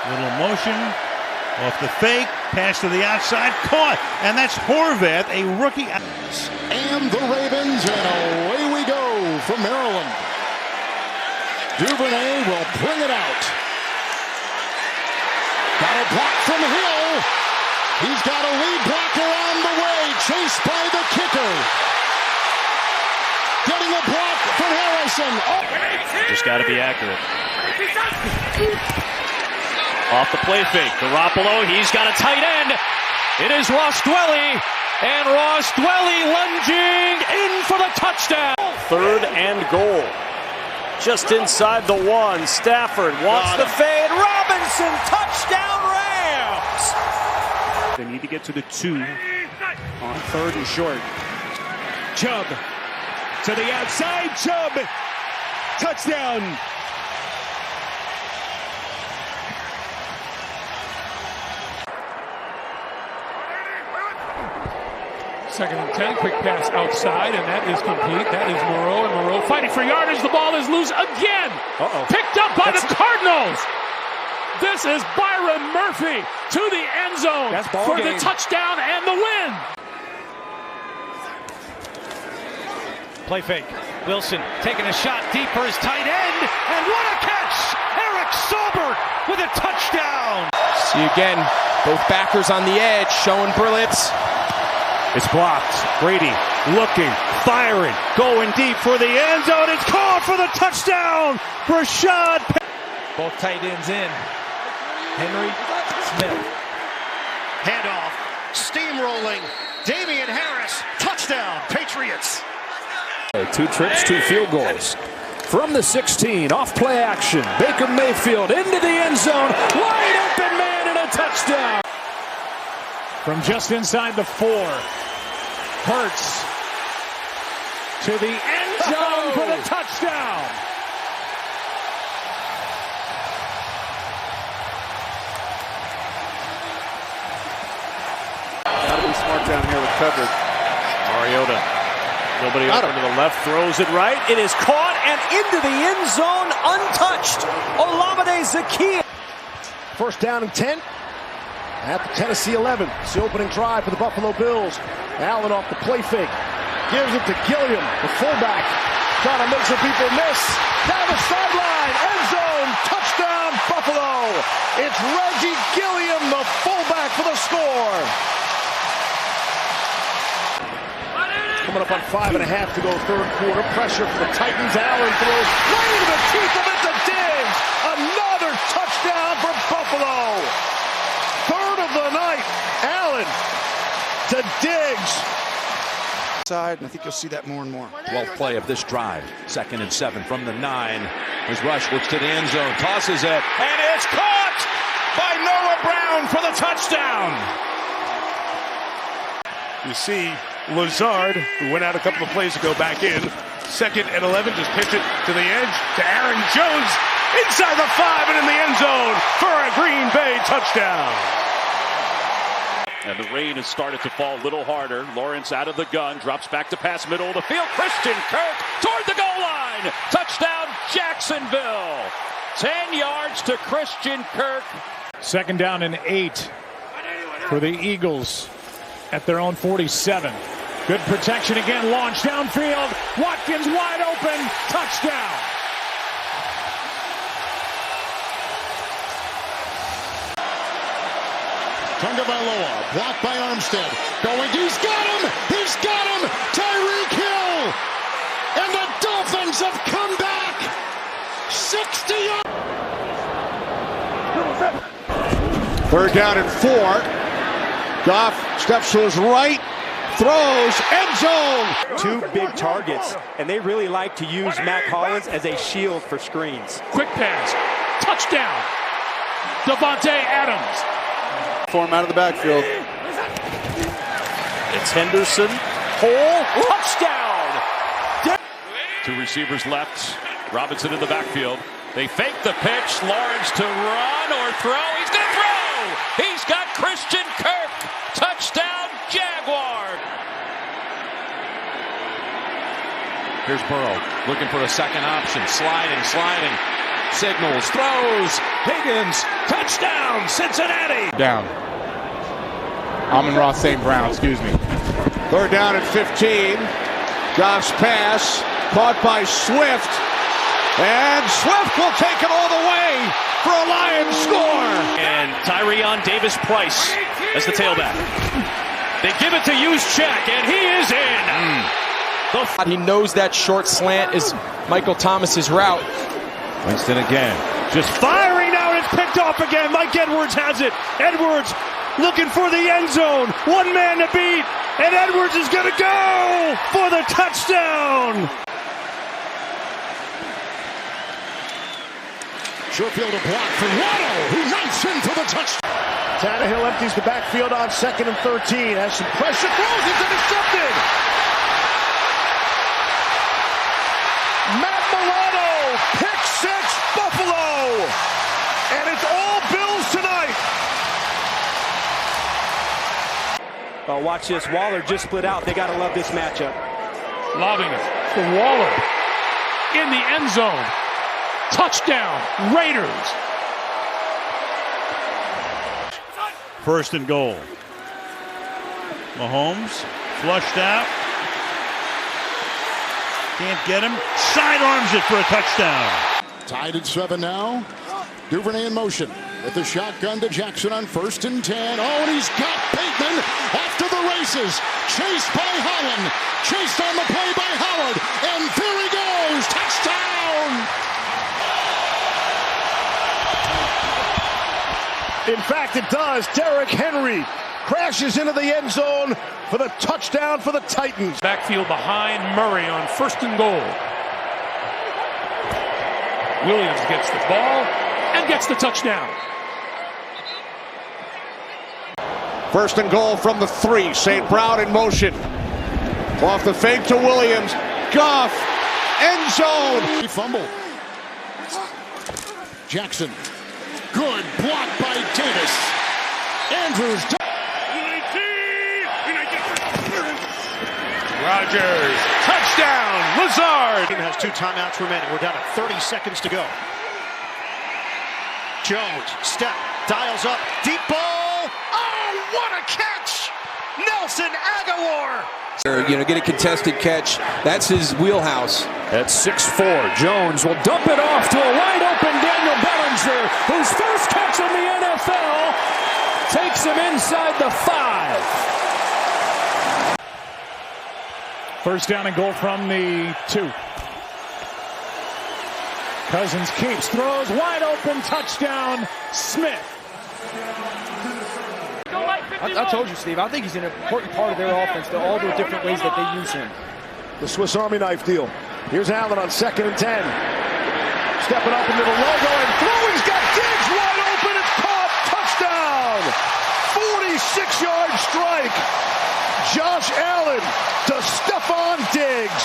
Little motion. Off the fake. Pass to the outside. Caught. And that's Horvath, a rookie. And the Ravens, and away we go from Maryland. Duvernay will bring it out. Got a block from Hill. He's got a lead blocker on the way. Chased by the kicker. Getting a block from Harrison. Oh. Just got to be accurate. Off the play fake. Garoppolo, he's got a tight end. It is Ross Dwelley. And Ross Dwelley lunging in for the touchdown. 3rd and goal. Just inside the 1. Stafford wants the fade. Robinson, touchdown Rams. They need to get to the 2 on 3rd and short. Chubb to the outside. Chubb, touchdown. Second and 10, quick pass outside, and that is complete. That is Moreau, and Moreau fighting for yardage. The ball is loose again. Picked up by the Cardinals. This is Byron Murphy to the end zone for the touchdown and the win. Play fake. Wilson taking a shot deep for his tight end, and what a catch! Eric Saubert with a touchdown. See again, both backers on the edge showing brilliance. It's blocked. Brady looking, firing, going deep for the end zone. It's called for the touchdown. Rashad. Both tight ends in. Henry, Smith. Handoff. Steamrolling. Damian Harris. Touchdown. Patriots. 2 trips, 2 field goals. From the 16, off play action. Baker Mayfield into the end zone. Wide open man and a touchdown. From just inside the 4, Hurts to the end zone for the touchdown. Got to be smart down here with coverage. Mariota, nobody open to the left, throws it right. It is caught and into the end zone, untouched. Olamide Zaccheaus. 1st down and 10. At the Tennessee 11. It's the opening drive for the Buffalo Bills. Allen off the play fake. Gives it to Gilliam, the fullback. Trying to make some people miss. Down the sideline. End zone. Touchdown Buffalo. It's Reggie Gilliam, the fullback, for the score. Coming up on 5.5 to go 3rd quarter. Pressure for the Titans. Allen throws right into the teeth of it to Diggs. Another touchdown for Buffalo. 3rd of the night. Allen to Diggs. Side, and I think you'll see that more and more. 12th play of this drive. 2nd and 7 from the 9. As Rush looks to the end zone, tosses it, and it's caught by Noah Brown for the touchdown. You see Lazard, who went out a couple of plays ago, back in. 2nd and 11, just pitch it to the edge to Aaron Jones. Inside the 5 and in the end zone for a Green Bay touchdown. And the rain has started to fall a little harder. Lawrence out of the gun, drops back to pass middle of the field. Christian Kirk toward the goal line. Touchdown Jacksonville. 10 yards to Christian Kirk. 2nd down and 8 for the Eagles at their own 47. Good protection again, launch downfield. Watkins wide open, touchdown. Tagovailoa, blocked by Armstead. Going, he's got him! He's got him! Tyreek Hill! And the Dolphins have come back! 60 yards! 3rd down and 4. Goff steps to his right, throws, end zone! 2 big targets, and they really like to use Mack Hollins as a shield for screens. Quick pass, touchdown. Devontae Adams. Form out of the backfield. It's Henderson. Hole. Touchdown. 2 receivers left. Robinson in the backfield. They fake the pitch. Lawrence to run or throw. He's going to throw. He's got Christian Kirk. Touchdown Jaguar. Here's Burrow looking for a second option. Sliding. signals, throws, Higgins, touchdown, Cincinnati. Down. Amon-Ra St. Brown, excuse me. Third down at 15. Goff's pass caught by Swift. And Swift will take it all the way for a Lions score. And Tyrion Davis-Price as the tailback. They give it to Juszczyk, and he is in. He knows that short slant is Michael Thomas's route. Winston again. Just firing now, and it's picked off again. Mike Edwards has it. Edwards looking for the end zone. One man to beat. And Edwards is going to go for the touchdown. Sherfield a block for Waddle, who knifes in for the touchdown. Tannehill empties the backfield on 2nd and 13. Has some pressure. Throws. It's intercepted. Matt Milano, pick 6, Buffalo. And it's all Bills tonight. Watch this. Waller just split out. They got to love this matchup. Lobbing it for Waller. In the end zone. Touchdown, Raiders. 1st and goal. Mahomes flushed out. Can't get him. Sidearms it for a touchdown. Tied at 7 now. Duvernay in motion with the shotgun to Jackson on 1st and 10. Oh, and he's got Bateman after the races. Chased by Holland. Chased on the play by Howard. And there he goes. Touchdown. In fact, it does. Derrick Henry crashes into the end zone for the touchdown for the Titans. Backfield behind Murray on 1st and goal. Williams gets the ball and gets the touchdown. 1st and goal from the 3. St. Brown in motion. Off the fake to Williams. Goff. End zone. Fumble. Jackson. Good block by Davis. Andrews. Rodgers. Touchdown. Lazard. Has 2 timeouts remaining. We're down at 30 seconds to go. Jones. Step. Dials up. Deep ball. Oh, what a catch. Nelson Aguilar. Get a contested catch. That's his wheelhouse. At 6'4", Jones will dump it off to a wide-open Daniel Bellinger, whose first catch in the NFL takes him inside the 5. 1st down and goal from the 2. Cousins keeps, throws, wide open, touchdown, Smith. I told you, Steve, I think he's an important part of their offense. They're all the different ways that they use him. The Swiss Army knife deal. Here's Allen on 2nd and 10. Stepping up into the logo and throwing. He's got Diggs wide open. It's caught. Touchdown. 46-yard strike. Josh Allen to Stephon Diggs.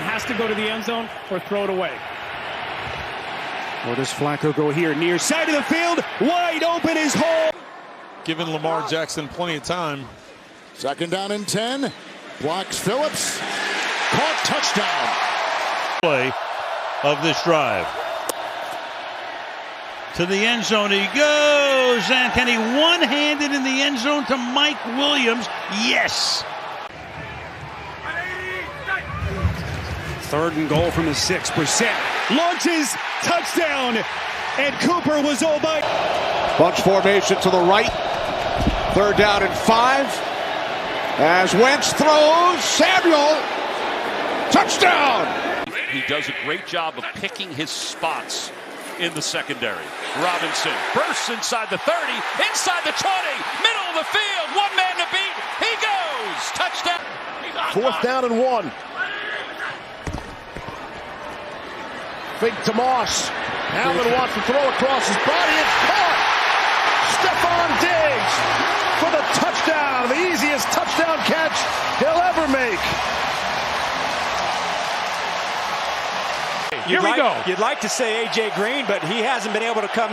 Has to go to the end zone or throw it away. Or does Flacco go here? Near side of the field. Wide open is home. Giving Lamar Jackson plenty of time. 2nd down and 10. Blocks Phillips. Caught. Touchdown. Play of this drive. To the end zone he goes. And can he one-handed in the end zone to Mike Williams? Yes. 3rd and goal from the 6%. Launches. Touchdown. And Cooper was all by. Bunch formation to the right. 3rd down and 5. As Wentz throws. Samuel. Touchdown. He does a great job of picking his spots in the secondary. Robinson bursts inside the 30, inside the 20, middle of the field, one man to beat. He goes. Touchdown. 4th down and 1. Fake to Moss. Allen wants to throw across his body. It's caught. Stephon Diggs for the touchdown. The easiest touchdown catch he'll ever make. Here we go. You'd like to say A.J. Green, but he hasn't been able to come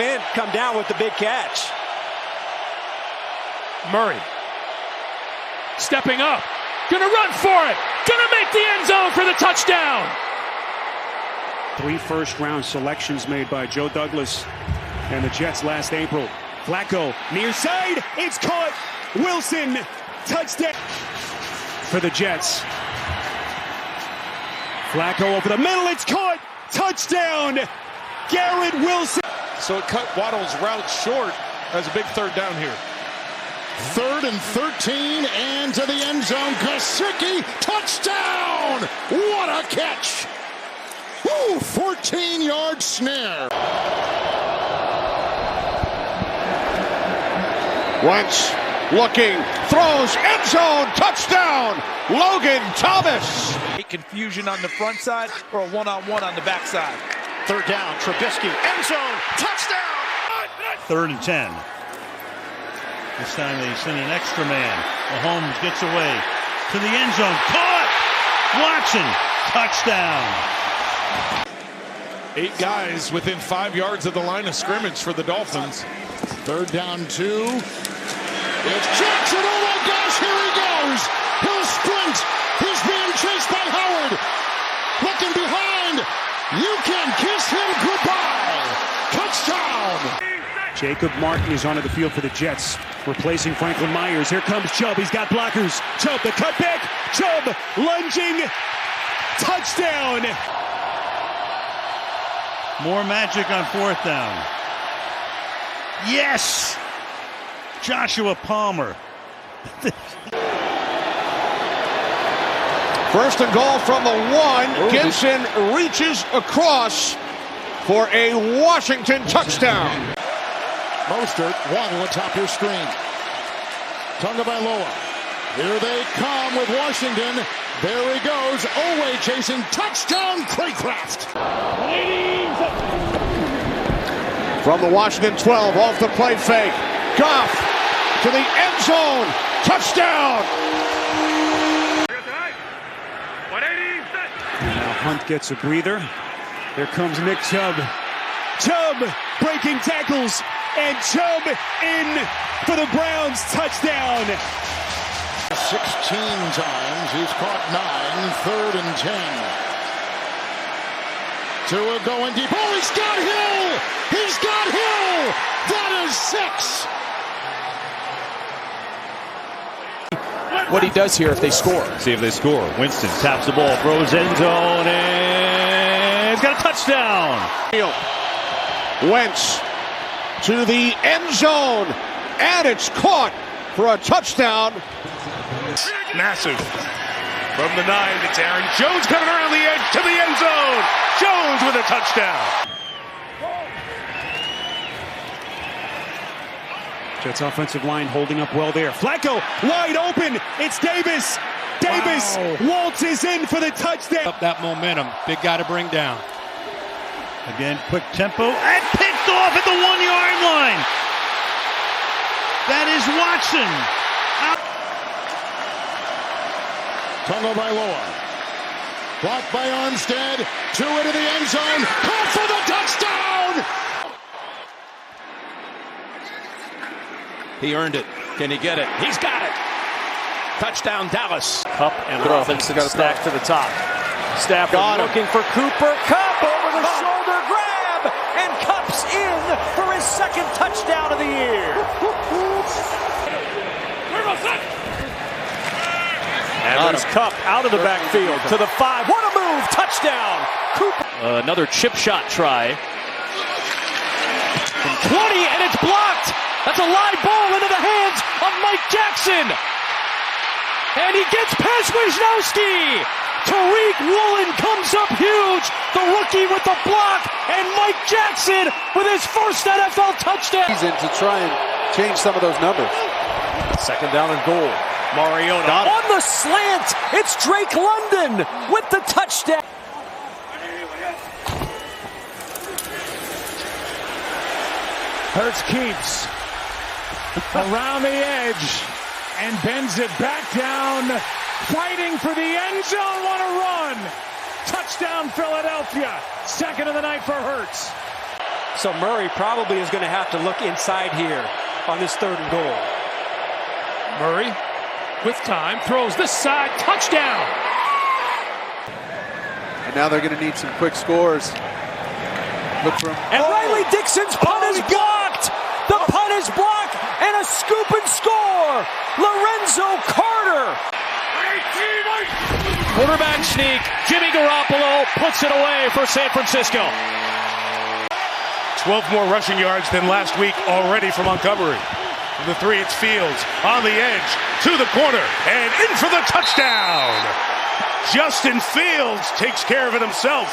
down with the big catch. Murray. Stepping up. Gonna run for it. Gonna make the end zone for the touchdown. 3 first-round selections made by Joe Douglas and the Jets last April. Flacco, near side, it's caught. Wilson, touchdown for the Jets. Flacco over the middle, it's caught. Touchdown, Garrett Wilson. So it cut Waddle's route short as a big third down here. 3rd and 13 and to the end zone. Gesicki, touchdown! What a catch! Woo, 14-yard snare. Wentz looking, throws, end zone, touchdown, Logan Thomas. Confusion on the front side or a one-on-one on the back side. 3rd down, Trubisky, end zone, touchdown! 3rd and 10. This time they send an extra man. Mahomes gets away to the end zone. Caught! Watson, touchdown. 8 guys within 5 yards of the line of scrimmage for the Dolphins. 3rd down 2. It's Jackson. Oh my gosh, here he goes. He'll sprint. He's being chased by Howard. Looking behind. You can kiss him goodbye. Touchdown. Jacob Martin is onto the field for the Jets, replacing Franklin Myers. Here comes Chubb. He's got blockers. Chubb, the cutback. Chubb lunging. Touchdown. More magic on 4th down. Yes! Joshua Palmer. 1st and goal from the 1. Gibson reaches across for a Washington touchdown. Mostert, Waddle atop your screen. Tagovailoa. Here they come with Washington. There he goes. Oweh chasing. Touchdown, Craycraft. From the Washington 12, off the play fake. Goff to the end zone. Touchdown. Now Hunt gets a breather. Here comes Nick Chubb. Chubb breaking tackles. And Chubb in for the Browns. Touchdown. 16 times. He's caught 9. 3rd and 10. Tua going deep. Oh, he's got Hill! He's got Hill! That is 6! What he does here if they score. See if they score. Winston taps the ball, throws end zone, and he's got a touchdown. Wentz to the end zone, and it's caught for a touchdown. Massive. From the 9, it's Aaron Jones coming around the edge to the end zone. Jones with a touchdown. Jets offensive line holding up well there. Flacco wide open. It's Davis. Davis waltzes in for the touchdown. Up that momentum. Big guy to bring down. Again, quick tempo and picked off at the 1-yard line. That is Watson. Tagovailoa. Blocked by Armstead. Tua to the end zone. Caught for the touchdown! He earned it. Can he get it? He's got it. Touchdown, Dallas. Kupp and Robinson stacked to the top. Stafford looking for Cooper. Kupp over the shoulder grab. And Kupp's in for his 2nd touchdown of the year. And there's Kupp out of the backfield to the 5. What a move. Touchdown. Cooper. Another chip shot try. From 20, and it's blocked. That's a live ball into the hands of Mike Jackson. And he gets past Wisnowski. Tariq Woolen comes up huge. The rookie with the block. And Mike Jackson with his first NFL touchdown. To try and change some of those numbers. 2nd down and goal. Mariota on the slant. It's Drake London with the touchdown. Hurts keeps around the edge and bends it back down, fighting for the end zone. What a run! Touchdown, Philadelphia. 2nd of the night for Hurts. So Murray probably is going to have to look inside here on this 3rd and goal. Murray with time throws this side. Touchdown. Now they're going to need some quick scores. Look for him. And Riley Dixon's punt is blocked. The punt is blocked, and a scoop and score. Lorenzo Carter. Quarterback sneak. Jimmy Garoppolo puts it away for San Francisco. 12 more rushing yards than last week already for Montgomery. From the 3, it's Fields on the edge to the corner and in for the touchdown. Justin Fields takes care of it himself.